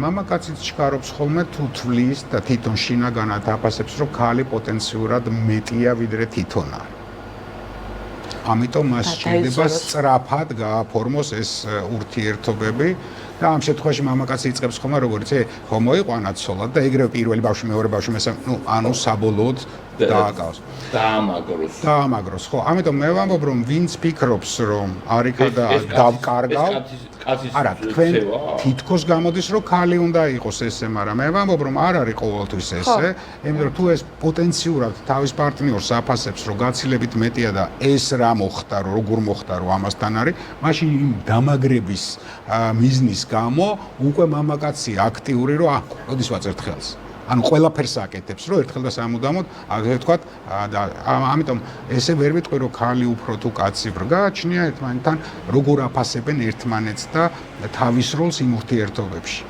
მამაკაციც ჩქარობს ხოლმე თუ თვლის და თვითონ შინაგანად აფასებს, რომ ქალი პოტენციურად მეტია ვიდრე თვითონა. ამიტომ მას შეიძლება სწრაფად გააფორმოს ეს ურთიერთობები და ამ შემთხვევაში მამაკაცი იწყებს ხოლმე როგორც მოიყვანა ცოლად და ეგრევე პირველი ბავშვი, მეორე ბავშვი, მესამე, ანუ საბოლოოდ დააკავს. დაამაგროს, ხო. ამიტომ მე ვამბობ, რომ ვინც ფიქრობს, რომ არიქა და დავკარგავ, არა, თქვენ თითქოს გამოდის, რომ ქალი უნდა იყოს ესე, მაგრამ მე ვამბობ, რომ არ არის ყოველთვის ესე, იმიტომ რომ თუ ეს პოტენციურად თავის პარტნიორს აფასებს, რომ გაცილებით მეტია და ეს რა მოხდა, როგორ მოხდა, რომ ამასთან არის, მაშინ იმ დამაგრების მიზნის გამო უკვე მამაკაცი აქტიური, რომ როდის ვაწერთ ხელს. ანუ ყველაფერს აკეთებს, რომ ერთხელ და სამუდამოდ, ასე ვთქვათ, ამიტომ ესე ვერ ვიტყვი, რომ ქალი უფრო თუ კაცი გააჩნია ერთმანეთთან, როგორ აფასებენ ერთმანეთს და თავის როლს იმ ურთიერთობებში.